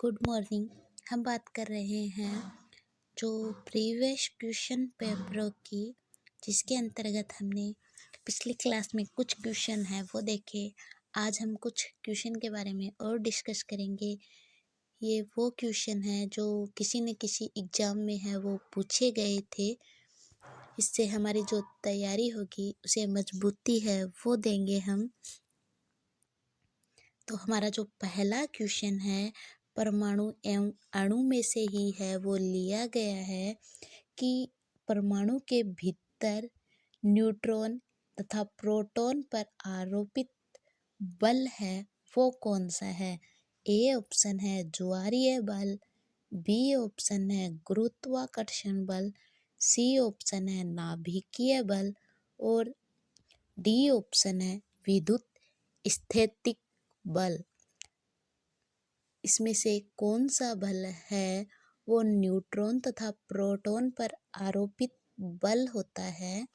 Good morning. हम बात कर रहे हैं जो प्रीवियस क्वेश्चन पेपरों की, जिसके अंतर्गत हमने पिछली क्लास में कुछ क्वेश्चन है वो देखे। आज हम कुछ क्वेश्चन के बारे में और डिस्कस करेंगे। ये वो क्वेश्चन है जो किसी न किसी एग्ज़ाम में है वो पूछे गए थे। इससे हमारी जो तैयारी होगी उसे मजबूती है वो देंगे हम। तो हमारा जो पहला क्वेश्चन है परमाणु एवं अणु में से ही है, वो लिया गया है कि परमाणु के भीतर न्यूट्रॉन तथा प्रोटॉन पर आरोपित बल है वो कौन सा है। ए ऑप्शन है ज्वारीय बल, बी ऑप्शन है गुरुत्वाकर्षण बल, सी ऑप्शन है नाभिकीय बल और डी ऑप्शन है विद्युत स्थैतिक बल। इसमें से कौन सा बल है वो न्यूट्रॉन तथा प्रोटॉन पर आरोपित बल होता है।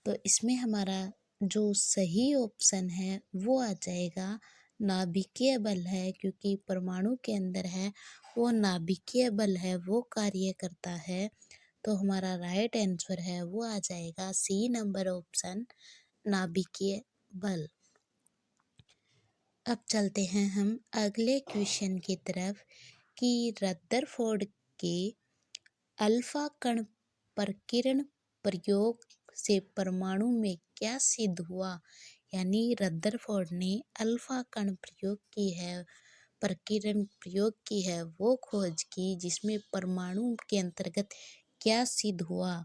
तो इसमें हमारा जो सही ऑप्शन है वो आ जाएगा नाभिकीय बल है, क्योंकि परमाणु के अंदर है वो नाभिकीय बल है वो कार्य करता है। तो हमारा राइट आंसर है वो आ जाएगा सी नंबर ऑप्शन, नाभिकीय बल। अब चलते हैं हम अगले क्वेश्चन की तरफ कि रदरफोर्ड के अल्फा कण प्रकीर्ण प्रयोग से परमाणु में क्या सिद्ध हुआ। यानी रदरफोर्ड ने अल्फा कण प्रयोग की है, प्रकीर्ण प्रयोग की है, वो खोज की जिसमें परमाणु के अंतर्गत क्या सिद्ध हुआ।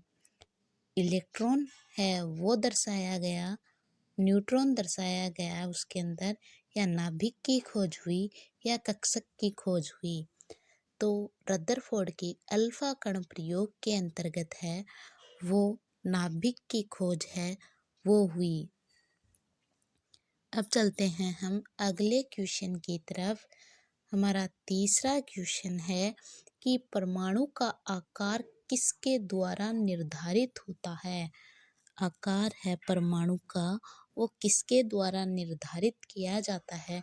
इलेक्ट्रॉन है वो दर्शाया गया, न्यूट्रॉन दर्शाया गया उसके अंदर, या नाभिक की खोज हुई या कक्षक की खोज हुई। तो रदरफोर्ड की अल्फा कण प्रयोग के अंतर्गत है वो नाभिक की खोज है वो हुई। अब चलते हैं हम अगले क्वेश्चन की तरफ। हमारा तीसरा क्वेश्चन है कि परमाणु का आकार किसके द्वारा निर्धारित होता है। आकार है परमाणु का वो किसके द्वारा निर्धारित किया जाता है।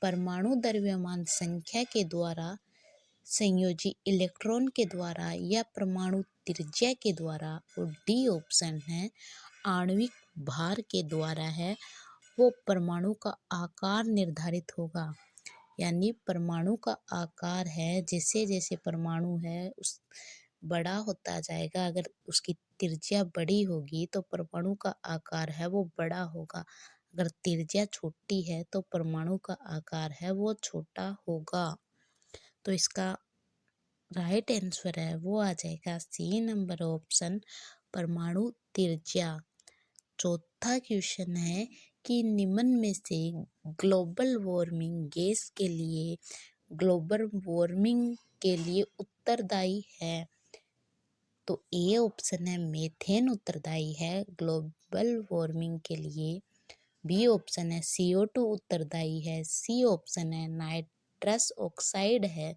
परमाणु द्रव्यमान संख्या के द्वारा, संयोजी इलेक्ट्रॉन के द्वारा या परमाणु त्रिज्या के द्वारा। और डी ऑप्शन है आणविक भार के द्वारा है वो परमाणु का आकार निर्धारित होगा। यानी परमाणु का आकार है जैसे जैसे परमाणु है उस बड़ा होता जाएगा। अगर उसकी त्रिज्या बड़ी होगी तो परमाणु का आकार है वो बड़ा होगा। अगर त्रिज्या छोटी है तो परमाणु का आकार है वो छोटा होगा। तो इसका राइट आंसर है वो आ जाएगा सी नंबर ऑप्शन, परमाणु त्रिज्या। चौथा क्वेश्चन है कि निम्न में से ग्लोबल वार्मिंग गैस के लिए, ग्लोबल वार्मिंग के लिए उत्तरदायी है। तो ए ऑप्शन है मीथेन उत्तरदायी है ग्लोबल वार्मिंग के लिए, बी ऑप्शन है CO2 उत्तरदायी है, सी ऑप्शन है नाइट्रस ऑक्साइड है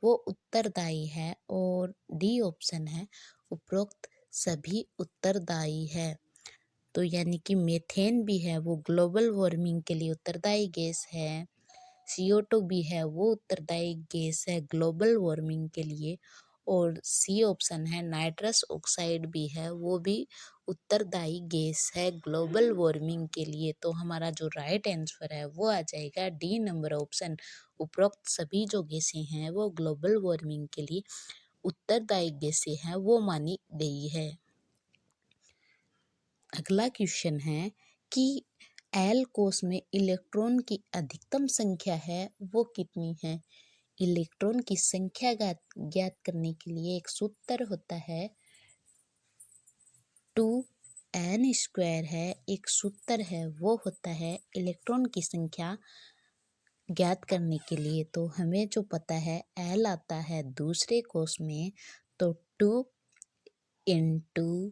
वो उत्तरदायी है और डी ऑप्शन है उपरोक्त सभी उत्तरदायी है। तो यानी कि मीथेन भी है वो ग्लोबल वार्मिंग के लिए उत्तरदायी गैस है, CO2 भी है वो उत्तरदायी गैस है ग्लोबल वार्मिंग के लिए, और सी ऑप्शन है नाइट्रस ऑक्साइड भी है वो भी उत्तरदायी गैस है ग्लोबल वार्मिंग के लिए। तो हमारा जो राइट आंसर है वो आ जाएगा डी नंबर ऑप्शन, उपरोक्त सभी जो गैसें हैं वो ग्लोबल वार्मिंग के लिए उत्तरदायी गैसें हैं वो मानी गई है। अगला क्वेश्चन है कि एल कोष में इलेक्ट्रॉन की अधिकतम संख्या है वो कितनी है। इलेक्ट्रॉन की संख्या ज्ञात करने के लिए एक सूत्र होता है 2n² है, एक सूत्र है वो होता है इलेक्ट्रॉन की संख्या ज्ञात करने के लिए। तो हमें जो पता है एल आता है दूसरे कोष में, तो 2 इंटू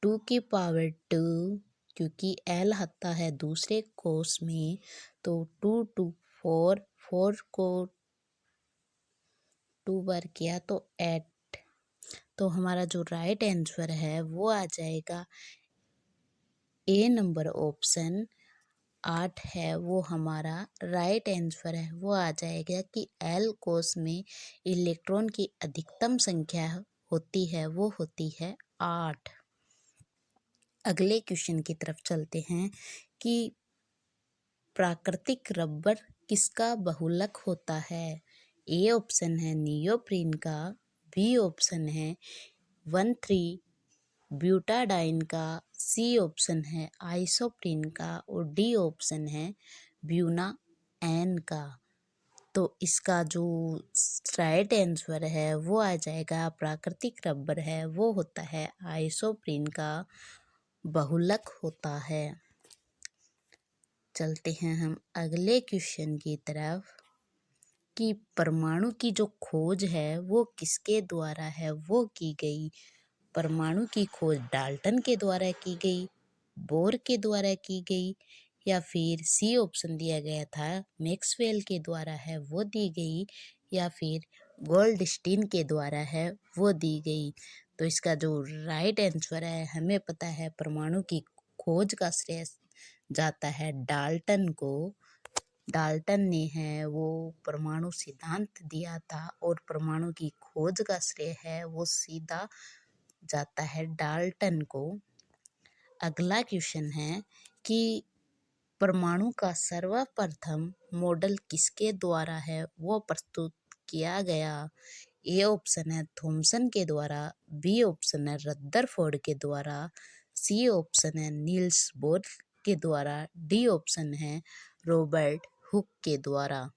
2⁻², क्योंकि एल आता है दूसरे कोष में तो 2 2 4, 4 को 2 बार किया तो 8। तो हमारा जो राइट आंसर है वो आ जाएगा ए नंबर ऑप्शन, 8 है वो हमारा राइट आंसर है। वो आ जाएगा कि एल कोष में इलेक्ट्रॉन की अधिकतम संख्या होती है वो होती है 8। अगले क्वेश्चन की तरफ चलते हैं कि प्राकृतिक रबर किसका बहुलक होता है। ए ऑप्शन है नियोप्रीन का, बी ऑप्शन है 1,3 ब्यूटाडाइन का, सी ऑप्शन है आइसोप्रीन का और डी ऑप्शन है ब्यूना एन का। तो इसका जो राइट आंसर है वो आ जाएगा प्राकृतिक रबर है वो होता है आइसोप्रीन का बहुलक होता है। चलते हैं हम अगले क्वेश्चन की तरफ कि परमाणु की जो खोज है वो किसके द्वारा है वो की गई। परमाणु की खोज डाल्टन के द्वारा की गई, बोर के द्वारा की गई या फिर सी ऑप्शन दिया गया था मैक्सवेल के द्वारा है वो दी गई या फिर गोल्डस्टीन के द्वारा है वो दी गई। तो इसका जो राइट आंसर है हमें पता है परमाणु की खोज का श्रेय जाता है डाल्टन को। डाल्टन ने है वो परमाणु सिद्धांत दिया था और परमाणु की खोज का श्रेय है वो सीधा जाता है डाल्टन को। अगला क्वेश्चन है कि परमाणु का सर्वप्रथम मॉडल किसके द्वारा है वो प्रस्तुत किया गया। ए ऑप्शन है थॉमसन के द्वारा, बी ऑप्शन है रदरफोर्ड के द्वारा, सी ऑप्शन है नील्स बोर के द्वारा, डी ऑप्शन है रॉबर्ट हुक के द्वारा।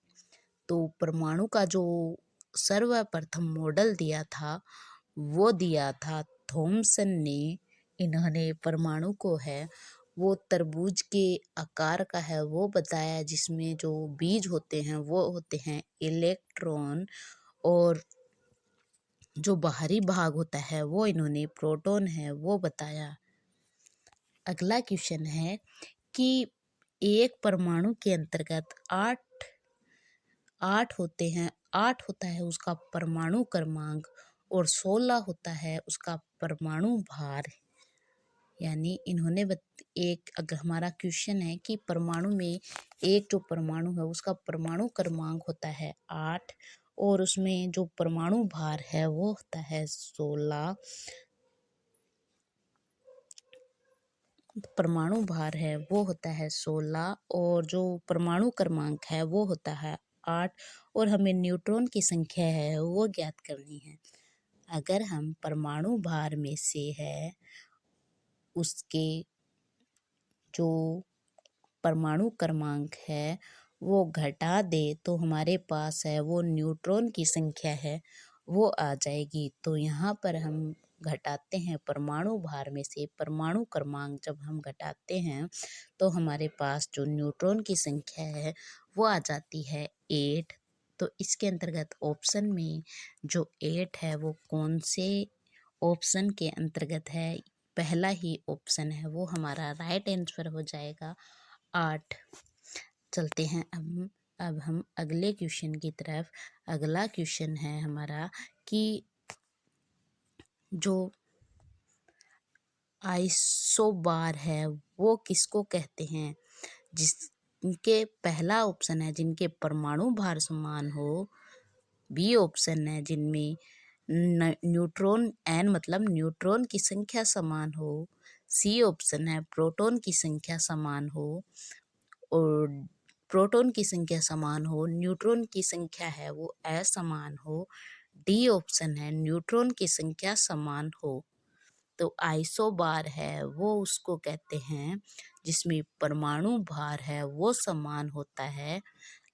तो परमाणु का जो सर्वप्रथम मॉडल दिया था वो दिया था थॉमसन ने। इन्होंने परमाणु को है वो तरबूज के आकार का है वो बताया जिसमें जो बीज होते हैं वो होते हैं इलेक्ट्रॉन और जो बाहरी भाग होता है वो इन्होंने प्रोटॉन है वो बताया। अगला क्वेश्चन है कि एक परमाणु के अंतर्गत आठ होते हैं। 8 होता है उसका परमाणु क्रमांक और 16 होता है उसका परमाणु भार। यानी इन्होंने एक अगर हमारा क्वेश्चन है कि परमाणु में एक जो परमाणु है उसका परमाणु क्रमांक होता है 8 और उसमें जो परमाणु भार है वो होता है 16। परमाणु भार है वो होता है 16 और जो परमाणु क्रमांक है वो होता है 8 और हमें न्यूट्रॉन की संख्या है वो ज्ञात करनी है। अगर हम परमाणु भार में से है उसके जो परमाणु क्रमांक है वो घटा दे तो हमारे पास है वो न्यूट्रॉन की संख्या है वो आ जाएगी। तो यहाँ पर हम घटाते हैं परमाणु भार में से परमाणु क्रमांक जब हम घटाते हैं तो हमारे पास जो न्यूट्रॉन की संख्या है वो आ जाती है 8। तो इसके अंतर्गत ऑप्शन में जो 8 है वो कौन से ऑप्शन के अंतर्गत है। पहला ही ऑप्शन है वो हमारा राइट आंसर हो जाएगा 8। चलते हैं अब हम अगले क्वेश्चन की तरफ। अगला क्वेश्चन है हमारा कि जो आइसोबार है वो किसको कहते हैं। जिनके पहला ऑप्शन है जिनके परमाणु भार समान हो, बी ऑप्शन है जिनमें न्यूट्रॉन एन मतलब न्यूट्रॉन की संख्या समान हो, सी ऑप्शन है प्रोटॉन की संख्या समान हो और प्रोटॉन की संख्या समान हो न्यूट्रॉन की संख्या है वो असमान हो, डी ऑप्शन है न्यूट्रॉन की संख्या समान हो। तो आइसोबार है वो उसको कहते हैं जिसमें परमाणु भार है वो समान होता है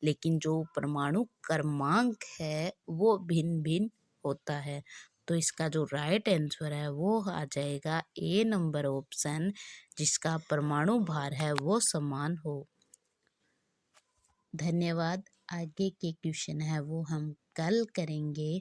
लेकिन जो परमाणु क्रमांक है वो भिन्न भिन्न होता है। तो इसका जो राइट आंसर है वो आ जाएगा ए नंबर ऑप्शन जिसका परमाणु भार है वो समान हो। धन्यवाद। आगे के क्वेश्चन है वो हम कल करेंगे।